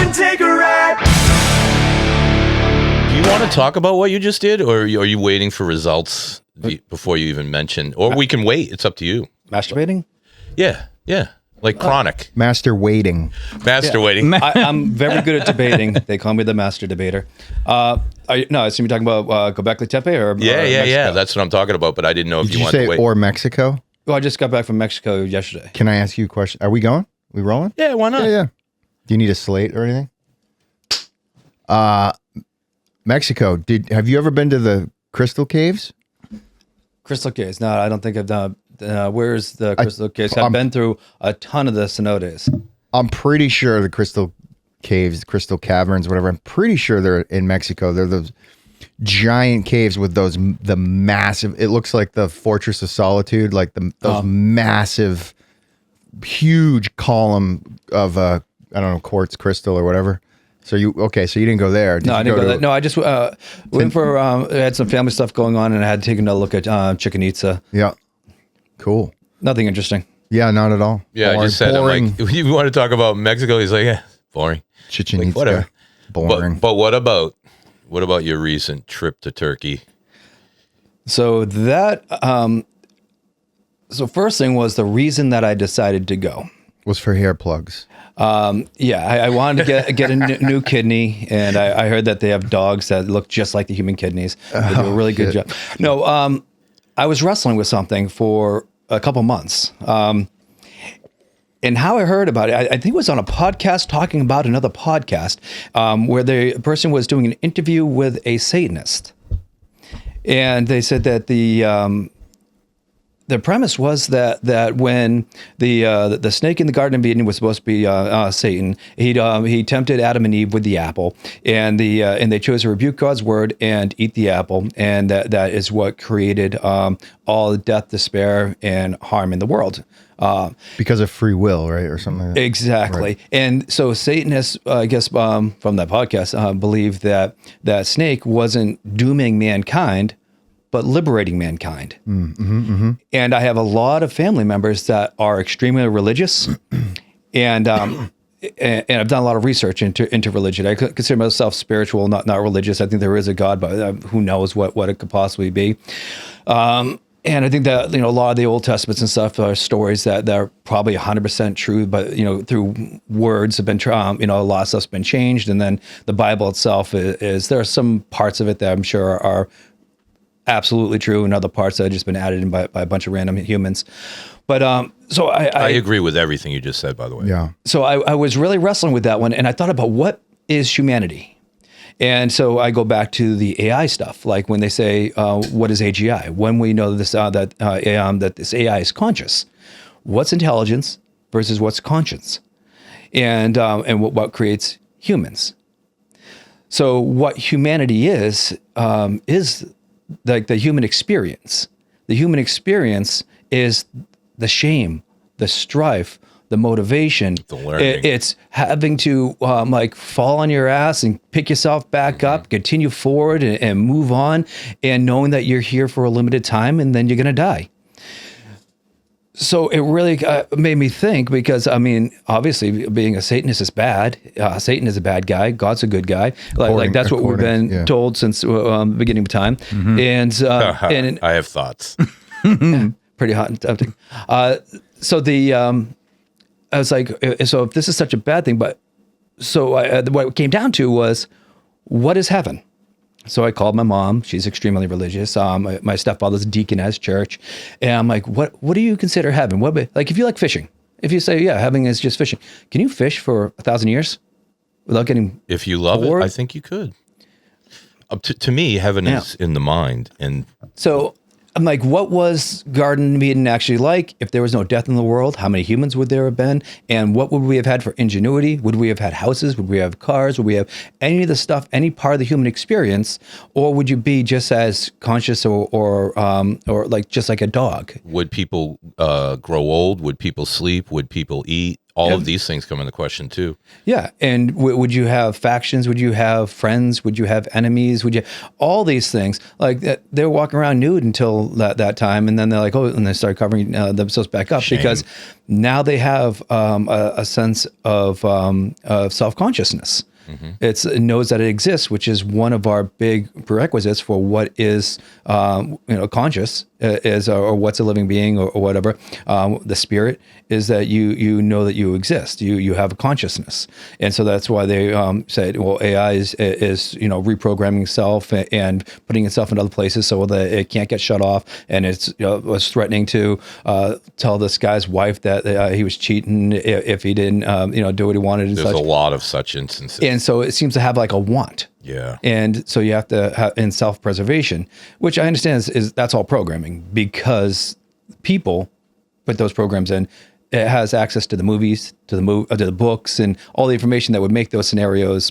and take a ride. Do you want to talk about what you just did, or are you waiting for results before you even mention? Or we can wait. It's up to you. Masturbating? Yeah. Like chronic. Master waiting. Waiting. I'm very good at debating. They call me the master debater. No, I assume you're talking about Gobekli Tepe or Yeah. That's what I'm talking about, but I didn't know if Did you you wanted say to wait. or Mexico? Well, I just got back from Mexico yesterday. Can I ask you a question? Are we going? We rolling? Yeah, why not? Yeah. Do you need a slate or anything? Mexico. Have you ever been to the Crystal Caves? Crystal Caves. No, I don't think I've done. Where's the Crystal Caves? I've been through a ton of the cenotes. I'm pretty sure the Crystal Caves, Crystal Caverns, whatever. I'm pretty sure they're in Mexico. They're those giant caves with the massive. It looks like the Fortress of Solitude, like those massive, huge column of I don't know, quartz crystal or whatever. So you didn't go there. No, I didn't go there. No, I just went for. I had some family stuff going on, and I had taken a look at Chichen Itza. Yeah. Cool. Nothing interesting. Yeah, not at all. Yeah, boring. I just said, I'm like, you want to talk about Mexico? He's like, yeah, boring. Chichen Itza, whatever. Boring. But what about your recent trip to Turkey? So that, so first thing was the reason that I decided to go was for hair plugs. I wanted to get a new kidney, and I heard that they have dogs that look just like the human kidneys. They do a really good job. No, I was wrestling with something for a couple months. And how I heard about it, I think it was on a podcast talking about another podcast where the person was doing an interview with a Satanist. And they said that the premise was that when the snake in the Garden of Eden was supposed to be Satan, he tempted Adam and Eve with the apple, and they chose to rebuke God's word and eat the apple, and that is what created all the death, despair, and harm in the world. Because of free will, right, or something like that. Exactly. Right. And so Satanists, I guess, from that podcast, believe that snake wasn't dooming mankind, but liberating mankind. And I have a lot of family members that are extremely religious, and I've done a lot of research into religion. I consider myself spiritual, not religious. I think there is a God, but who knows what it could possibly be. And I think that, a lot of the Old Testaments and stuff are stories that are probably 100% true, but, through words have been, a lot of stuff's been changed. And then the Bible itself is there are some parts of it that I'm sure are absolutely true, and other parts that have just been added in by a bunch of random humans. But so I agree with everything you just said, by the way. Yeah. So I was really wrestling with that one, and I thought about what is humanity. And so I go back to the AI stuff, like when they say, what is AGI? When we know this that this AI is conscious, what's intelligence versus what's conscience, and what creates humans. So what humanity is like the human experience. The human experience is the shame, the strife, the motivation, the learning. It's having to fall on your ass and pick yourself back up, continue forward and move on, and knowing that you're here for a limited time and then you're going to die. So it really made me think, because, obviously being a Satanist is bad. Satan is a bad guy. God's a good guy. Like that's what we've been told since the beginning of time. And I have thoughts. Pretty hot and tempting. I was like, so if this is such a bad thing, what it came down to was, what is heaven? So I called my mom. She's extremely religious. My stepfather's deaconess church. And I'm like, what do you consider heaven? Like, if you like fishing, if you say, yeah, heaven is just fishing, can you fish for 1,000 years without getting If you love bored? it, I think you could. To me, heaven is in the mind. And so I'm like, what was Garden of Eden actually like? If there was no death in the world, how many humans would there have been? And what would we have had for ingenuity? Would we have had houses? Would we have cars? Would we have any of the stuff, any part of the human experience? Or would you be just as conscious or like just like a dog? Would people grow old? Would people sleep? Would people eat? all of these things come into question too. Yeah. And would you have factions? Would you have friends? Would you have enemies? Would you, all these things like that? They were walking around nude until that time. And then they're like, oh, and they start covering themselves back up. Shame. Because now they have a sense of self-consciousness. It knows that it exists, which is one of our big prerequisites for what is, conscious is, or what's a living being, or whatever. The spirit is that you know that you exist. You have a consciousness, and so that's why they said, well, AI is reprogramming itself and putting itself in other places so that it can't get shut off, and it's was threatening to tell this guy's wife that he was cheating if he didn't do what he wanted. And There's such. a lot of such instances. And so it seems to have like a want. Yeah. And so you have to have in self-preservation, which I understand is that's all programming, because people put those programs in. It has access to the movies, to the books, and all the information that would make those scenarios,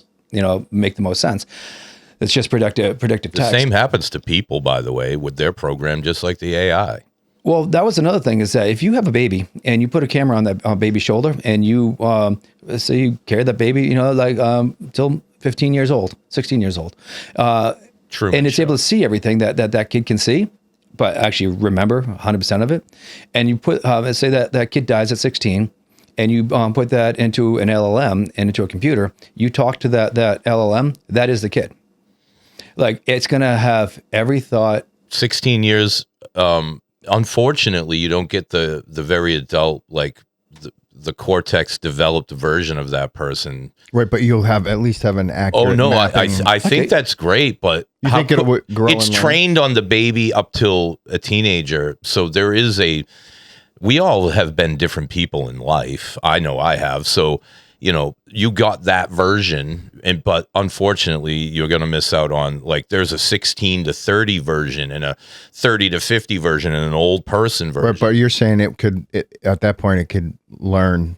make the most sense. It's just predictive The text. same happens to people, by the way, with their program, just like the AI. Well, that was another thing, is that if you have a baby and you put a camera on that baby's shoulder, and you say you carry that baby, till 15 years old, 16 years old, True. and it's able to see everything that kid can see, but actually remember 100% of it. And you put, say that kid dies at 16, and you put that into an LLM and into a computer, you talk to that LLM, that is the kid. Like, it's going to have every thought. 16 years, unfortunately, you don't get the very adult, like the cortex developed version of that person. Right, but you'll at least have an accurate. Oh no, mapping. I think that's great, but You think it would grow it's in line? trained on the baby up till a teenager. So there is we all have been different people in life. I know I have. So, you got that version, but unfortunately you're going to miss out on, like, there's a 16 to 30 version and a 30 to 50 version and an old person version. Right, but you're saying at that point it could learn.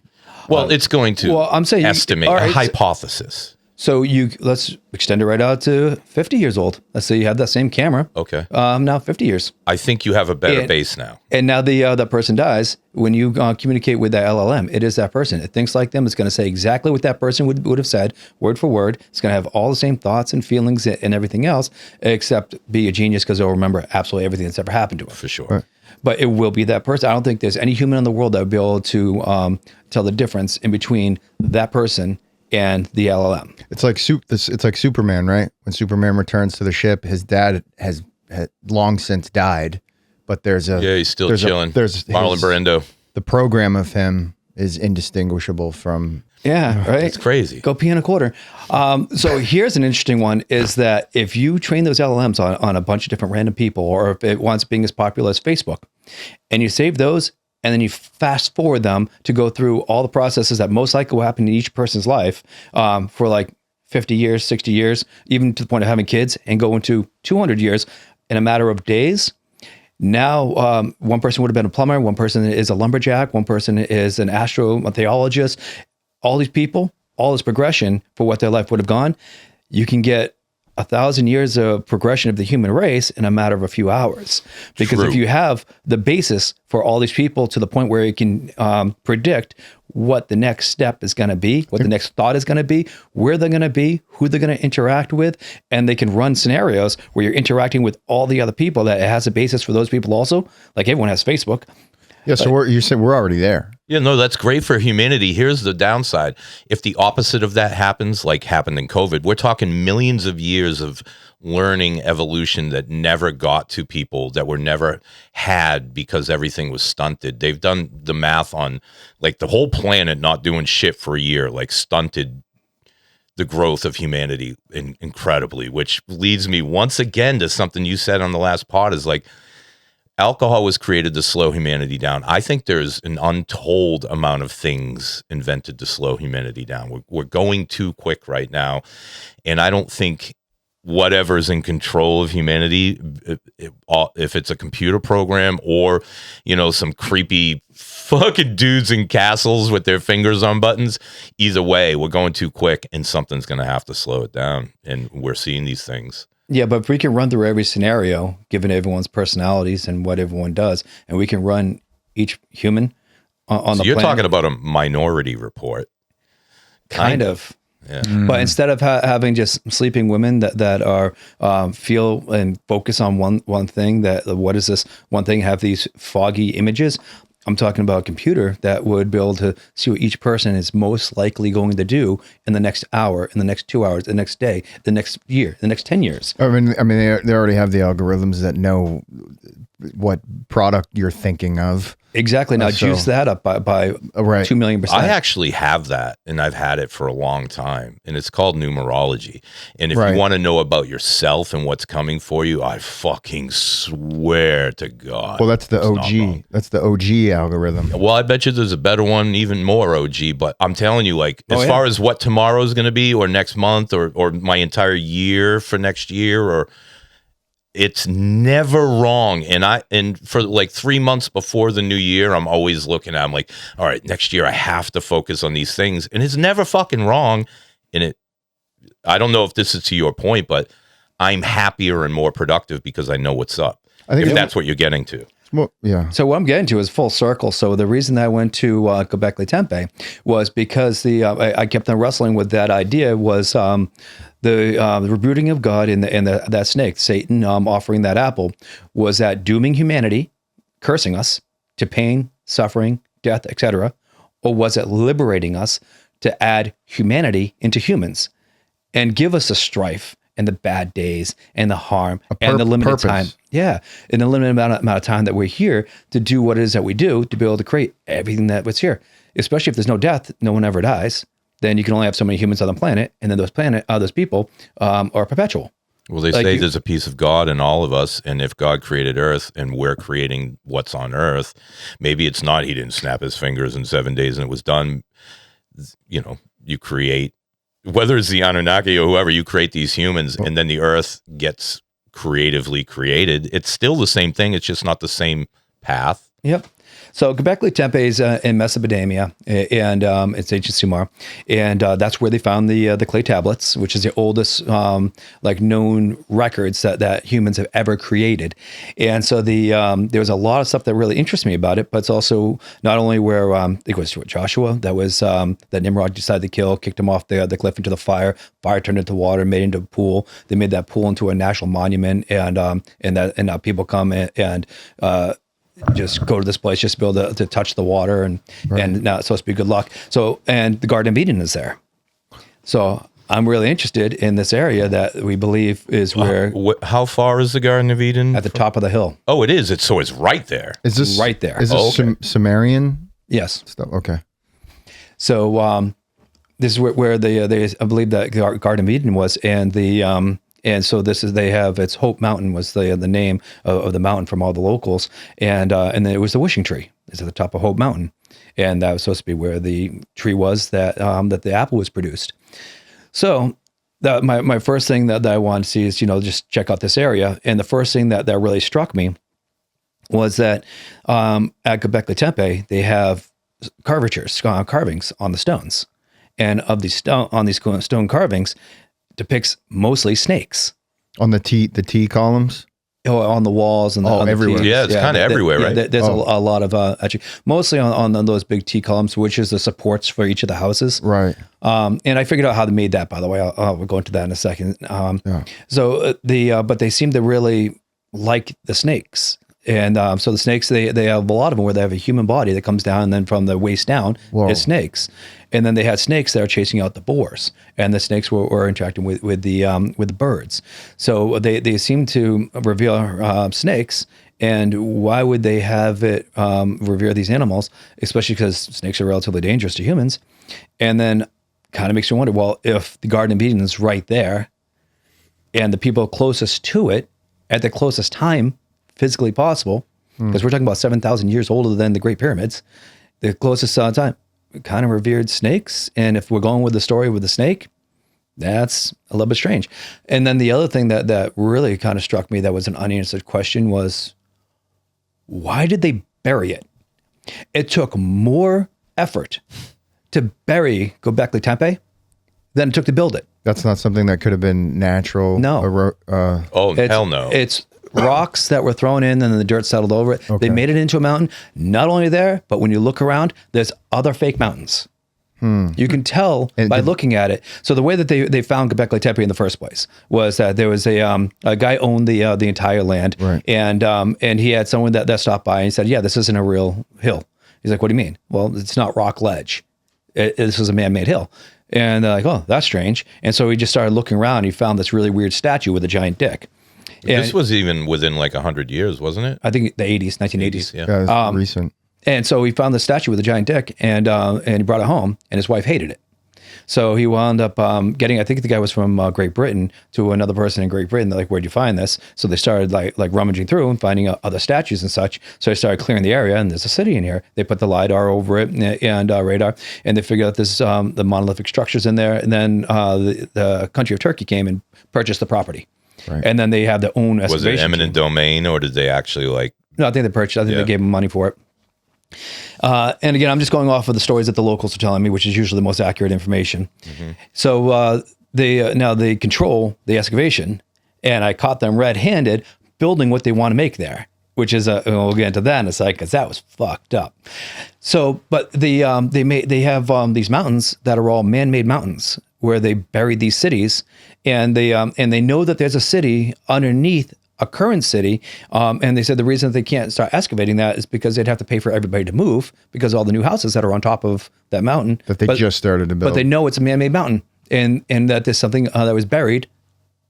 Well, it's going to I'm saying estimate all right, a hypothesis. So let's extend it right out to 50 years old. Let's say you have that same camera. Okay. Now 50 years. I think you have a better base now. And now that person dies. When you communicate with that LLM, it is that person. It thinks like them. It's going to say exactly what that person would have said, word for word. It's going to have all the same thoughts and feelings and everything else, except be a genius, because it'll remember absolutely everything that's ever happened to it. For sure. Right. But it will be that person. I don't think there's any human in the world that would be able to tell the difference in between that person and the LLM. It's like Superman, right? When Superman returns to the ship, his dad has long since died, but he's still chilling. There's Marlon Brando. The program of him is indistinguishable from. Yeah, right. It's crazy. Go pee in a quarter. So here's an interesting one: is that if you train those LLMs on a bunch of different random people, or if it wants being as popular as Facebook, and you save those, and then you fast forward them to go through all the processes that most likely will happen in each person's life for like 50 years, 60 years, even to the point of having kids, and go into 200 years in a matter of days. Now, one person would have been a plumber, one person is a lumberjack, one person is an astrotheologist. All these people, all this progression for what their life would have gone, you can get 1,000 years of progression of the human race in a matter of a few hours. Because True. if you have the basis for all these people to the point where you can predict what the next step is going to be, what the next thought is going to be, where they're going to be, who they're going to interact with, and they can run scenarios where you're interacting with all the other people, that it has a basis for those people also. Like everyone has Facebook. Yeah, so you said we're already there. Yeah, no, that's great for humanity. Here's the downside. If the opposite of that happens, like happened in COVID, we're talking millions of years of learning evolution that never got to people, that were never had because everything was stunted. They've done the math on, like, the whole planet not doing shit for a year, like, stunted the growth of humanity incredibly, which leads me once again to something you said on the last pod, is like, alcohol was created to slow humanity down. I think there's an untold amount of things invented to slow humanity down. We're going too quick right now. And I don't think whatever's in control of humanity, if it's a computer program or, some creepy fucking dudes in castles with their fingers on buttons, either way, we're going too quick and something's going to have to slow it down. And we're seeing these things. Yeah, but if we can run through every scenario, given everyone's personalities and what everyone does, and we can run each human on So the you're planet. talking about a Minority Report. Kind of. Yeah. But instead of having just sleeping women that are feel and focus on one thing, that what is this one thing, have these foggy images, I'm talking about a computer that would be able to see what each person is most likely going to do in the next hour, in the next 2 hours, the next day, the next year, the next 10 years. I mean, they already have the algorithms that know what product you're thinking of. Exactly. Now juice that up by Right. 2 million %. I actually have that, and I've had it for a long time, and it's called numerology. And if Right. you want to know about yourself and what's coming for you, I fucking swear to God. Well, that's the it's not OG. wrong. That's the OG algorithm. Well, I bet you there's a better one, even more OG. But I'm telling you, like, as far as what tomorrow is going to be, or next month, or my entire year for next year, or it's never wrong. And for like 3 months before the new year, I'm always looking at, I'm like, all right, next year I have to focus on these things, and it's never fucking wrong. And I don't know if this is to your point, but I'm happier and more productive because I know what's up. I think if that's what you're getting to. Well, yeah. So what I'm getting to is full circle. So the reason that I went to Göbekli Tepe was because I kept on wrestling with that idea was the rebooting of God and that snake, Satan, offering that apple, was that dooming humanity, cursing us to pain, suffering, death, etc., or was it liberating us to add humanity into humans and give us the strife and the bad days and the harm and the limited purpose. time? Yeah, in the limited amount of time that we're here to do what it is that we do, to be able to create everything that was here. Especially if there's no death, no one ever dies. Then you can only have so many humans on the planet, and then those people are perpetual. Well, they say there's a piece of God in all of us, and if God created Earth and we're creating what's on Earth, maybe it's not, he didn't snap his fingers in 7 days and it was done. You know, you create, whether it's the Anunnaki or whoever, you create these humans, and then the Earth gets creatively created. It's still the same thing. It's just not the same path. Yep. So Göbekli Tepe is in Mesopotamia, and it's ancient Sumer, and that's where they found the clay tablets, which is the oldest known records that humans have ever created. And so there was a lot of stuff that really interests me about it, but it's also not only where it goes to Joshua, that was that Nimrod decided to kill, kicked him off the cliff into the fire turned into water, made into a pool. They made that pool into a national monument, and now people come and just go to this place just to be able to touch the water, and now it's supposed to be good luck. So, and the Garden of Eden is there. So I'm really interested in this area that we believe is where. How far is the Garden of Eden? At the top of the hill. Oh, it is. It's right there. Is this right there? Is this Sumerian Yes. stuff? Okay. So this is where I believe that Garden of Eden was, and so it's Hope Mountain was the name of the mountain from all the locals, and then it was the wishing tree. It's at the top of Hope Mountain, and that was supposed to be where the tree was that the apple was produced. So my first thing that I wanted to see is just check out this area, and the first thing that really struck me was that at Göbekli Tepe they have carvings on the stones, and of these stone carvings depicts mostly snakes On the T columns? on the walls and on everywhere. The T's. Yeah, it's kind of everywhere, right? There's a lot of actually mostly on those big T columns, which is the supports for each of the houses. Right. And I figured out how they made that, by the way. We'll go into that in a second. So but they seem to really like the snakes. And so the snakes, they have a lot of them where they have a human body that comes down, and then from the waist down is snakes. And then they had snakes that are chasing out the boars, and the snakes were interacting with the birds. So they seem to revere snakes. And why would they have it revere these animals, especially because snakes are relatively dangerous to humans? And then kind of makes you wonder, well, if the Garden of Eden is right there, and the people closest to it at the closest time physically possible, because we're talking about 7,000 years older than the Great Pyramids, the closest time, kind of revered snakes. And if we're going with the story with the snake, that's a little bit strange. And then the other thing that really kind of struck me that was an unanswered question was, why did they bury it? It took more effort to bury Göbekli Tepe than it took to build it. That's not something that could have been natural. No. Hell no. It's rocks that were thrown in and then the dirt settled over it. They made it into a mountain. Not only there, but when you look around, there's other fake mountains. You can tell by looking at it. So the way that they found Göbekli Tepe in the first place was that there was a guy owned the entire land, Right. and he had someone that stopped by and he said, "Yeah, this isn't a real hill." He's like, "What do you mean?" "Well, it's not rock ledge. This is a man-made hill." And they're like, "Oh, that's strange." And so he just started looking around. And he found this really weird statue with a giant dick. And This was even within like 100 years, wasn't it? I think the 1980s. Yeah. Yeah, it's recent. And so he found the statue with a giant dick, and he brought it home, and his wife hated it. So he wound up getting, I think the guy was from Great Britain, to another person in Great Britain. They're like, "Where'd you find this?" So they started like rummaging through and finding other statues and such. So they started clearing the area, and there's a city in here. They put the LiDAR over it and radar, and they figured out this the monolithic structures in there. And then the country of Turkey came and purchased the property. Right. And then they have their own Was excavation it eminent team. domain, or did they actually like? No, I think they purchased. I think Yeah. they gave them money for it. And again, I'm just going off of the stories that the locals are telling me, which is usually the most accurate information. So they control the excavation, and I caught them red-handed building what they want to make there, which is we'll get into that in a second, because that was fucked up. So, but they have these mountains that are all man-made mountains where they buried these cities, and they know that there's a city underneath a current city, and they said the reason that they can't start excavating that is because they'd have to pay for everybody to move, because all the new houses that are on top of that mountain That they just started to build. but they know it's a man-made mountain, and that there's something that was buried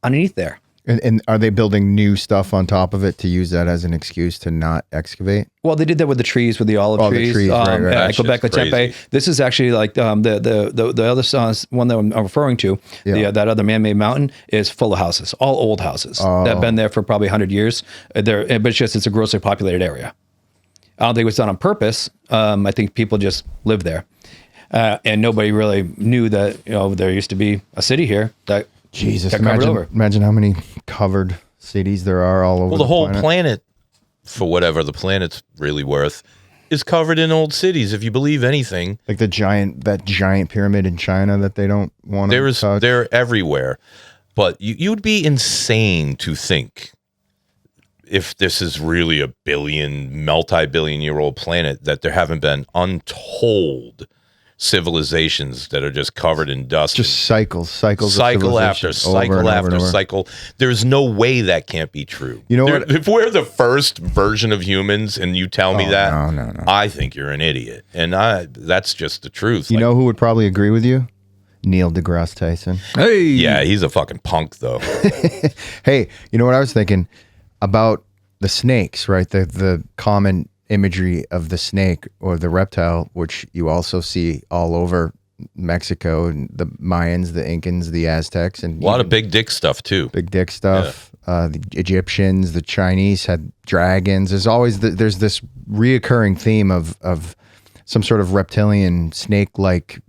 underneath there. And are they building new stuff on top of it to use that as an excuse to not excavate? Well, they did that with the trees, with the olive Oh, the trees. trees, right. At That's just Göbekli Tepe. crazy. This is actually like the other one that I'm referring to. Yeah. That other man-made mountain is full of houses, all old houses that have been there for probably 100 years. But it's a grossly populated area. I don't think it was done on purpose. I think people just live there, and nobody really knew that there used to be a city here that Jesus, got covered over. imagine how many covered cities there are all over Well, the whole planet. planet, for whatever the planet's really worth, is covered in old cities. If you believe anything, Like that giant pyramid in China that they don't want to touch. they're everywhere. But you'd be insane to think, if this is really a multi-billion-year-old planet, that there haven't been untold civilizations that are just covered in dust. Just cycles of cycle after civilization over cycle and over after and over. cycle. There's no way that can't be true. You know what? If we're the first version of humans and you tell me that, no. I think you're an idiot. And that's just the truth. You Like, know who would probably agree with you? Neil deGrasse Tyson. Hey, yeah, he's a fucking punk though. Hey, you know what I was thinking about the snakes, right? The common imagery of the snake or the reptile, which you also see all over Mexico and the Mayans, the Incans, the Aztecs, and A lot of big dick stuff too. big dick stuff. The Egyptians, the Chinese had dragons. There's always there's this reoccurring theme of some sort of reptilian snake-like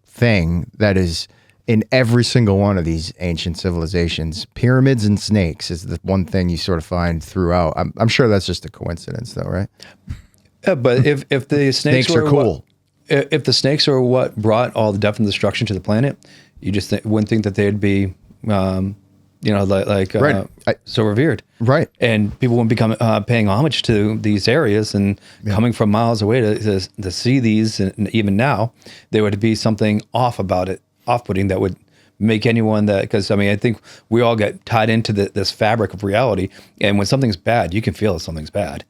thing that is in every single one of these ancient civilizations. Pyramids and snakes is the one thing you sort of find throughout. I'm sure that's just a coincidence, though, right? Yeah, but if the snakes Snakes are were cool. If the snakes are what brought all the death and destruction to the planet, you just wouldn't think that they'd be, Right. so revered. Right. And people wouldn't be paying homage to these areas and coming from miles away to see these. And even now, there would be something off about it, off-putting, that would make anyone that, because I think we all get tied into this fabric of reality. And when something's bad, you can feel that something's bad.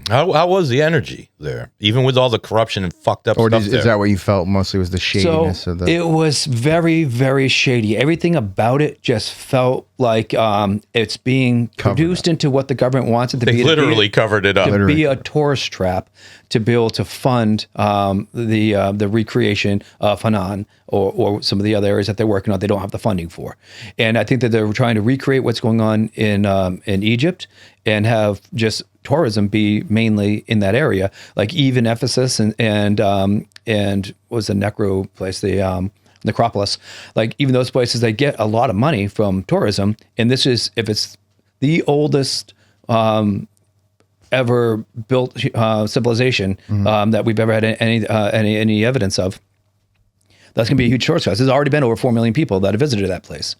How was the energy there? Even with all the corruption and fucked up Or stuff is there. that what you felt mostly was the shadiness of the... It was very, very shady. Everything about it just felt like it's being produced into what the government wants it to They be. literally covered it up. To be a tourist trap to be able to fund the recreation of Hanan or some of the other areas that they're working on. They don't have the funding for, and I think that they're trying to recreate what's going on in Egypt and have just tourism be mainly in that area, like even Ephesus and what was the necro place, the necropolis, like even those places, they get a lot of money from tourism. And this is, if it's the oldest ever built civilization that we've ever had any evidence of, that's going to be a huge tourist class. There's already been over 4 million people that have visited that place.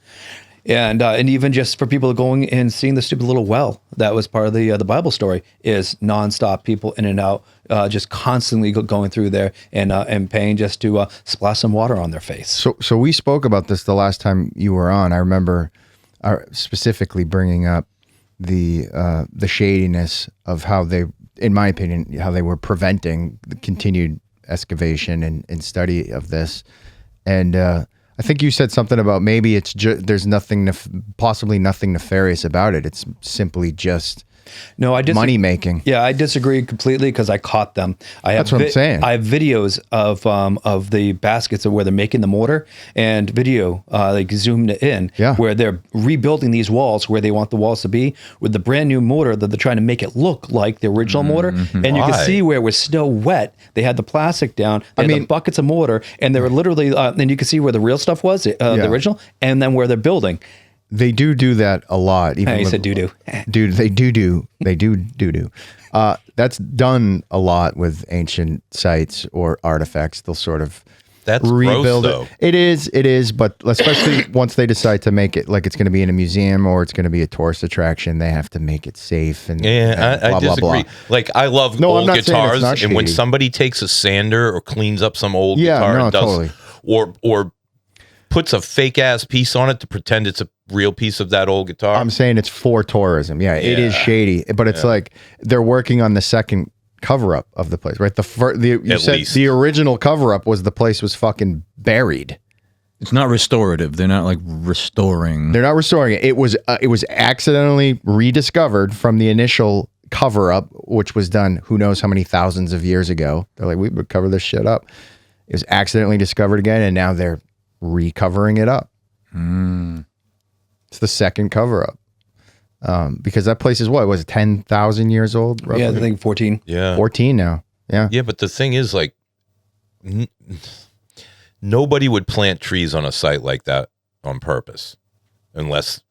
And even just for people going and seeing the stupid little well that was part of the Bible story is nonstop people in and out, just constantly going through there and paying just to splash some water on their face. So we spoke about this the last time you were on. I remember specifically bringing up the shadiness of how they, in my opinion, how they were preventing the continued excavation and study of this. And I think you said something about maybe it's there's possibly nothing nefarious about it. It's simply just No, I money making. Yeah, I disagree completely because I caught them. That's what I'm saying. I have videos of the baskets of where they're making the mortar and video like zoomed in where they're rebuilding these walls where they want the walls to be with the brand new mortar that they're trying to make it look like the original mortar. And you can see where it was still wet. They had the plastic down. They had the buckets of mortar, and they were literally. And you can see where the real stuff was, the original, and then where they're building. They do that a lot. Even You said doo-doo. Dude, they do. That's done a lot with ancient sites or artifacts. They'll sort of rebuild gross, it. It is, but especially once they decide to make it like it's going to be in a museum or it's going to be a tourist attraction, they have to make it safe and I disagree. Like I love old guitars, and when shady. somebody takes a sander or cleans up some old guitar and does, totally. or puts a fake ass piece on it to pretend it's a real piece of that old guitar. I'm saying it's for tourism. Yeah, it is shady, but it's like they're working on the second cover up of the place, right? You said the original cover up was the place was fucking buried. It's not restorative. They're not like restoring. They're not restoring it. It was accidentally rediscovered from the initial cover up, which was done who knows how many thousands of years ago. They're like, we would cover this shit up. It was accidentally discovered again, and now they're recovering it up. It's the second cover up. Because that place is what was it, 10,000 years old? Roughly? Yeah, I think 14. Yeah, 14 now. Yeah. Yeah, but the thing is, like, nobody would plant trees on a site like that on purpose, unless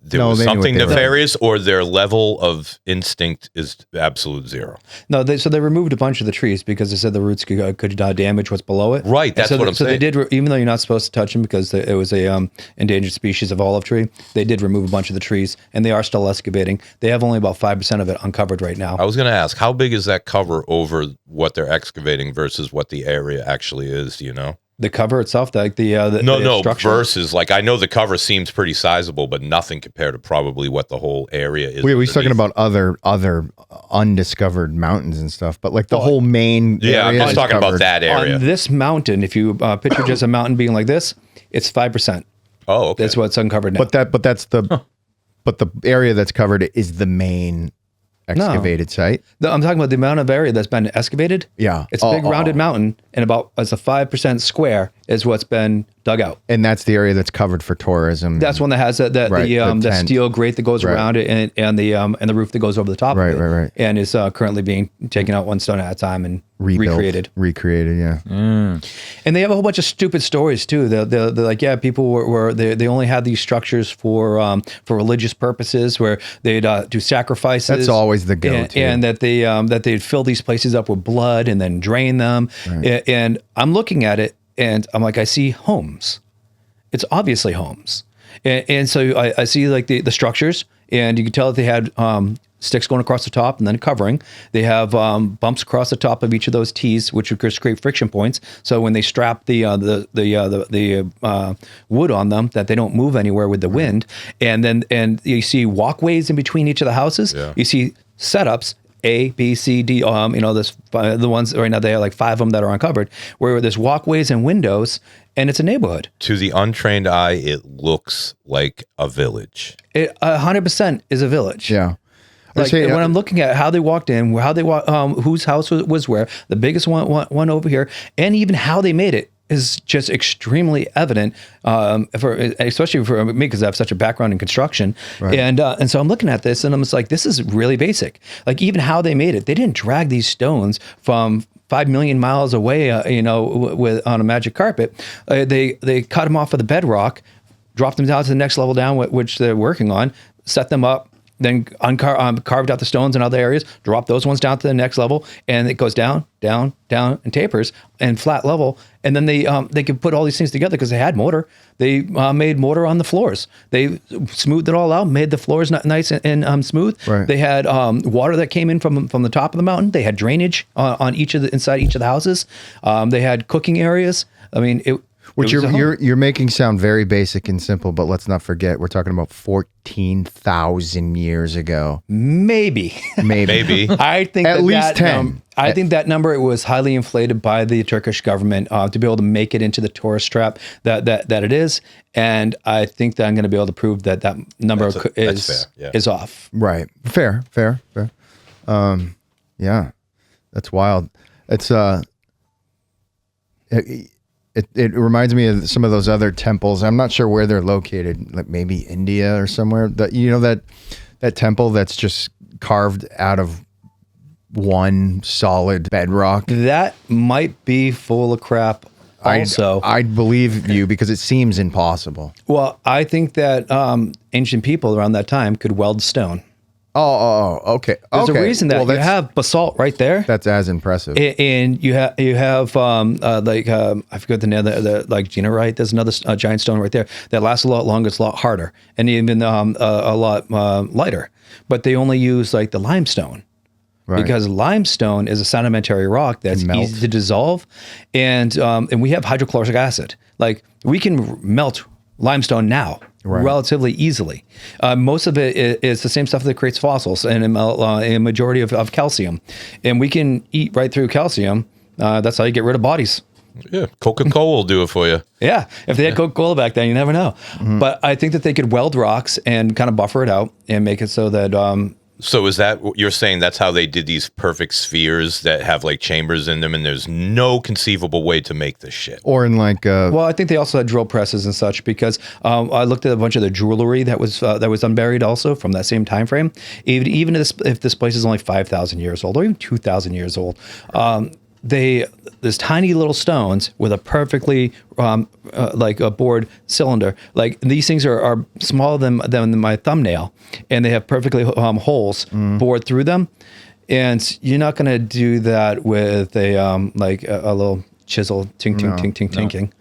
there was something nefarious or their level of instinct is absolute zero. No, so they removed a bunch of the trees because they said the roots could damage what's below it. Right, that's what I'm saying. So they did, even though you're not supposed to touch them because it was a endangered species of olive tree, they did remove a bunch of the trees, and they are still excavating. They have only about 5% of it uncovered right now. I was going to ask, how big is that cover over what they're excavating versus what the area actually is? Do you know? The cover itself, like the structure? Versus, like, I know the cover seems pretty sizable, but nothing compared to probably what the whole area is. We're talking about other undiscovered mountains and stuff, but like the whole main area I'm just talking about that area. On this mountain, if you picture just a mountain being like this, it's 5%. Oh, okay. That's what's uncovered now. But the area that's covered is the main excavated site. I'm talking about the amount of area that's been excavated. Yeah. It's a big rounded mountain, and it's a 5% square is what's been dug out. And that's the area that's covered for tourism. That's one that has the steel grate that goes around it and the roof that goes over the top of it. Right. And is currently being taken out one stone at a time and recreated, yeah. And they have a whole bunch of stupid stories too. They're like, yeah, people they only had these structures for religious purposes where they'd do sacrifices. That's always the go-to. And that they'd fill these places up with blood and then drain them. Right. And I'm looking at it and I'm like, I see homes. It's obviously homes. And so I see like the structures, and you can tell that they had sticks going across the top and then covering. They have bumps across the top of each of those T's, which would create friction points. So when they strap the wood on them, that they don't move anywhere with the wind. And you see walkways in between each of the houses. Yeah. You see setups. A, B, C, D, the ones right now, they have like 5 of them that are uncovered, where there's walkways and windows, and it's a neighborhood. To the untrained eye, it looks like a village. It 100% is a village. Yeah. Like when I'm looking at how they walked in, whose house was where, the biggest one over here, and even how they made it is just extremely evident, especially for me because I have such a background in construction. Right. And so I'm looking at this and I'm just like, this is really basic. Like even how they made it, they didn't drag these stones from 5 million miles away, on a magic carpet. They cut them off of the bedrock, dropped them down to the next level down, which they're working on, set them up, then carved out the stones in other areas, drop those ones down to the next level, and it goes down, down, down, and tapers, and flat level. And then they could put all these things together because they had mortar. They made mortar on the floors. They smoothed it all out, made the floors nice and smooth. Right. They had water that came in from the top of the mountain. They had drainage on inside each of the houses. They had cooking areas. I mean, Which it was a home. you're making sound very basic and simple, but let's not forget we're talking about 14,000 years ago. Maybe. Maybe. I think At least that 10. I think that number was highly inflated by the Turkish government to be able to make it into the tourist trap that it is, and I think that I'm going to be able to prove that number That's fair, yeah. is off. Right. Fair. Yeah. That's wild. It's it reminds me of some of those other temples. I'm not sure where they're located, like maybe India or somewhere. That temple that's just carved out of one solid bedrock. That might be full of crap. Also, I'd believe you because it seems impossible. well, I think that ancient people around that time could weld stone. Oh, okay. There's okay. a reason that you have basalt right there. That's as impressive. And you have I forget the name, the like Genarite. There's another giant stone right there that lasts a lot longer. It's a lot harder and even a lot lighter. But they only use like the limestone. Right. Because limestone is a sedimentary rock that's easy to dissolve, and we have hydrochloric acid. Like we can melt limestone now relatively easily. Most of it is the same stuff that creates fossils and a majority of calcium, and we can eat right through calcium. That's how you get rid of bodies. Yeah, Coca-Cola will do it for you. Yeah, if they had Coca-Cola back then, you never know. But I think that they could weld rocks and kind of buffer it out and make it so that. So is that you're saying that's how they did these perfect spheres that have like chambers in them, and there's no conceivable way to make this shit? Or in like Well, I think they also had drill presses and such because I looked at a bunch of the jewelry that was unburied also from that same time frame. Even if this place is only 5,000 years old or even 2,000 years old, there's tiny little stones with a perfectly like a bored cylinder. Like these things are smaller than my thumbnail, and they have perfectly holes bored through them. And you're not going to do that with a little chisel, tinking.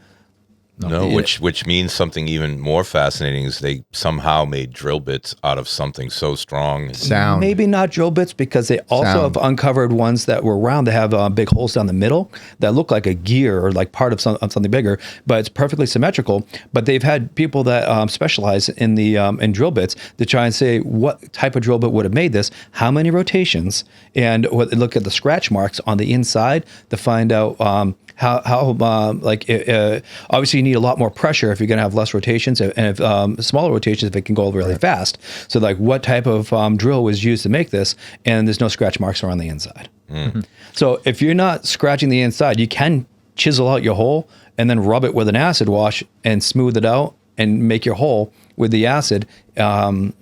No, which means something even more fascinating is they somehow made drill bits out of something so strong. sound. Maybe not drill bits because they also Sound. have uncovered ones that were round that have big holes down the middle that look like a gear or like part of something bigger, but it's perfectly symmetrical. But they've had people that specialize in the in drill bits to try and say what type of drill bit would have made this, how many rotations, and look at the scratch marks on the inside to find out how obviously you need a lot more pressure if you're going to have less rotations, and if smaller rotations if it can go really fast. So like what type of drill was used to make this, and there's no scratch marks around the inside. So if you're not scratching the inside, you can chisel out your hole and then rub it with an acid wash and smooth it out and make your hole with the acid and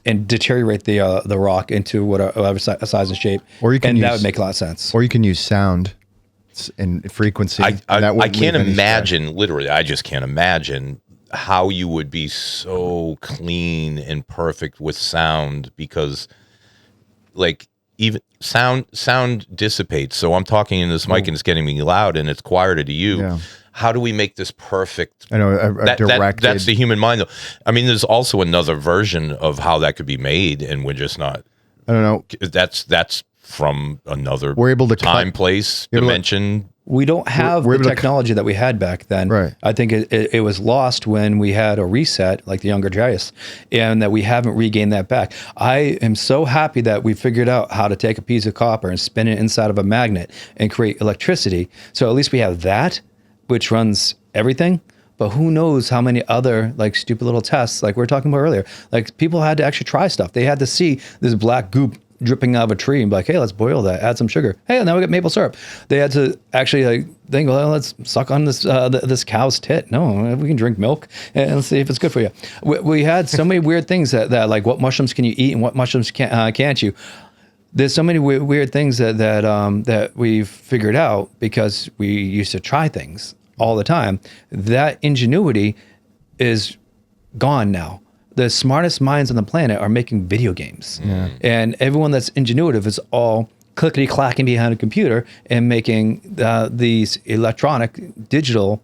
deteriorate the rock into whatever size and shape. Or you can that use- would make a lot of sense. Or you can use sound and frequency. I That wouldn't can't leave any imagine, literally, I just can't imagine how you would be so clean and perfect with sound, because like even sound dissipates. So I'm talking in this mic and it's getting me loud and it's quieter to you. Yeah. How do we make this perfect? I know a directed. That's the human mind, though. I mean, there's also another version of how that could be made, and we're just not. I don't know. That's from another We're able to time, cut- place, able to- dimension. We don't have we're the able to technology that we had back then. Right. I think it was lost when we had a reset, like the Younger Dryas, and that we haven't regained that back. I am so happy that we figured out how to take a piece of copper and spin it inside of a magnet and create electricity. So at least we have that, which runs everything. But who knows how many other like stupid little tests, like we were talking about earlier. Like people had to actually try stuff. They had to see this black goop dripping out of a tree and be like, hey, let's boil that, add some sugar. Hey, now we got maple syrup. They had to actually like think, well, let's suck on this this cow's tit. No, we can drink milk and let's see if it's good for you. We had so many weird things that like what mushrooms can you eat and what mushrooms can't you. There's so many weird things that we've figured out because we used to try things all the time. That ingenuity is gone now. The smartest minds on the planet are making video games. And everyone that's ingenuitive is all clickety-clacking behind a computer and making these electronic digital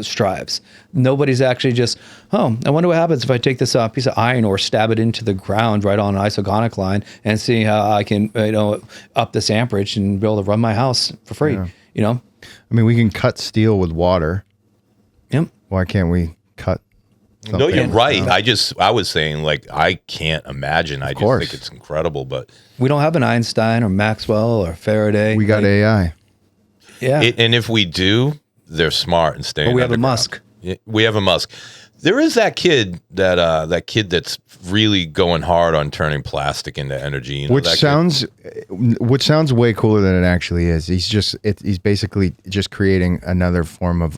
strives. Nobody's actually just, I wonder what happens if I take this piece of iron ore, stab it into the ground right on an isogonic line and see how I can, up this amperage and be able to run my house for free, I mean, we can cut steel with water. Yep. Why can't we cut? No, you're right. I was saying, like, I can't imagine. I just think it's incredible, but we don't have an Einstein or Maxwell or Faraday. We got AI. Yeah. And if we do, they're smart and staying. But we have a underground. Musk. Yeah, we have a Musk. There is that kid that's really going hard on turning plastic into energy. You know, which sounds way cooler than it actually is. He's basically just creating another form of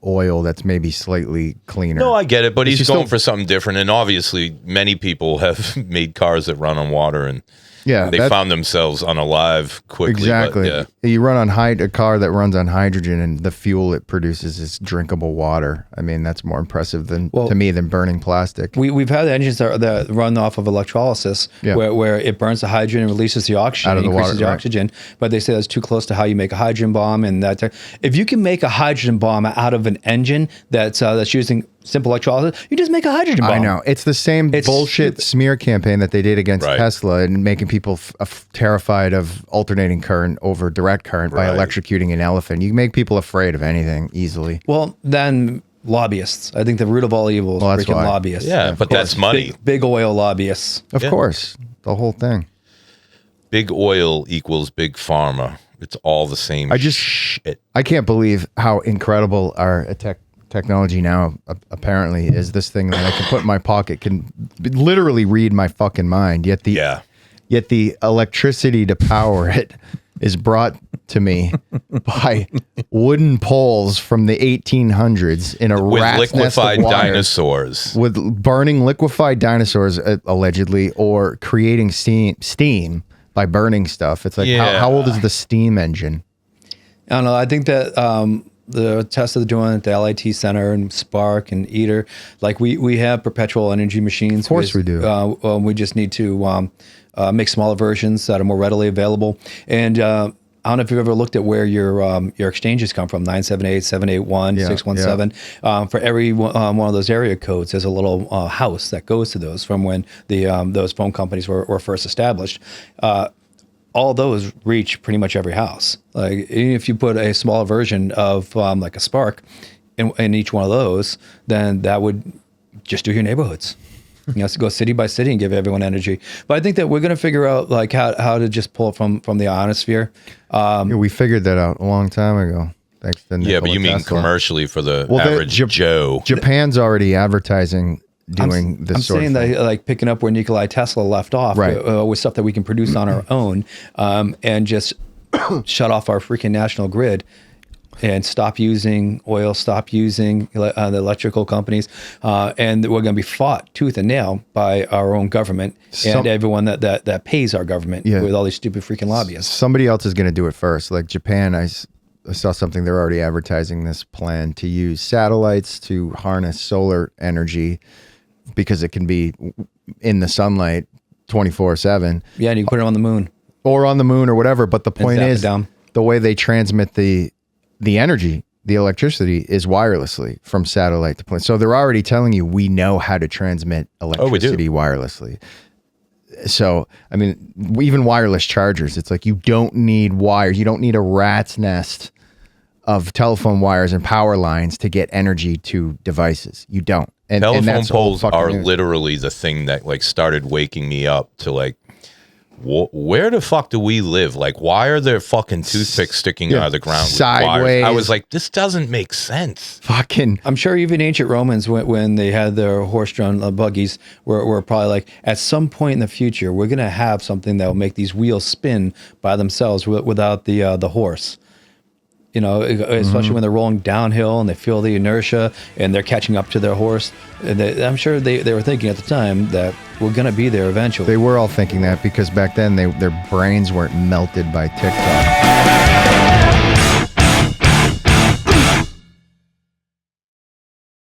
oil that's maybe slightly cleaner. No, I get it, but he's going still for something different. And obviously, many people have made cars that run on water, and they found themselves unalive quickly. Exactly. But, you run on a car that runs on hydrogen, and the fuel it produces is drinkable water. I mean, that's more impressive to me than burning plastic. We've had engines that run off of electrolysis, where it burns the hydrogen and releases the oxygen, out of the increases water, the oxygen. But they say that's too close to how you make a hydrogen bomb. And if you can make a hydrogen bomb out of an engine that's using simple electrolysis, you just make a hydrogen bomb. I know. It's the same bullshit smear campaign that they did against Tesla and making people terrified of alternating current over direct current by electrocuting an elephant. You make people afraid of anything easily. Well, then lobbyists. I think the root of all evil is freaking lobbyists. Yeah, but that's money. Big oil lobbyists. Of course. The whole thing. Big oil equals big pharma. It's all the same shit. I can't believe how incredible our technology now apparently is. This thing that I can put in my pocket can literally read my fucking mind, yet the electricity to power it is brought to me by wooden poles from the 1800s in a with rat's nest of liquefied water, dinosaurs, with burning liquefied dinosaurs allegedly, or creating steam by burning stuff. It's like, how old is the steam engine? I don't know. I think that the tests that they're doing at the LIT Center and Spark and ITER, like we have perpetual energy machines. Of course we do. We just need to make smaller versions that are more readily available. And I don't know if you've ever looked at where your exchanges come from, 978, 781, 617. For every one of those area codes, there's a little house that goes to those from when those phone companies were first established. All those reach pretty much every house. Like, even if you put a small version of like a Spark in each one of those, then that would just do your neighborhoods. You know, go city by city and give everyone energy. But I think that we're going to figure out like how to just pull from the ionosphere. We figured that out a long time ago. Thanks to Nikola but you mean Tesla. Commercially for the average Joe? Japan's already advertising doing this. I'm sort saying of thing. that like picking up where Nikola Tesla left off, with stuff that we can produce on our own, and just shut off our freaking national grid. And stop using oil, stop using the electrical companies, and we're going to be fought tooth and nail by our own government and everyone that pays our government with all these stupid freaking lobbyists. Somebody else is going to do it first. Like Japan, I saw something, they're already advertising this plan to use satellites to harness solar energy because it can be in the sunlight 24/7. Yeah, and you can put it on the moon. Or on the moon or whatever. But the point is, down. The way they transmit the energy, the electricity, is wirelessly from satellite to planet. So they're already telling you we know how to transmit electricity wirelessly. So, I mean, even wireless chargers, it's like you don't need wires. You don't need a rat's nest of telephone wires and power lines to get energy to devices. You don't. And telephone poles are literally the thing that like started waking me up to like, where the fuck do we live? Like, why are there fucking toothpicks sticking out of the ground sideways? I was like, this doesn't make sense. Fucking. I'm sure even ancient Romans, when they had their horse-drawn buggies, were probably like, at some point in the future, we're gonna have something that will make these wheels spin by themselves without the horse. You know, especially when they're rolling downhill and they feel the inertia and they're catching up to their horse. I'm sure they were thinking at the time that we're going to be there eventually. They were all thinking that because back then their brains weren't melted by TikTok.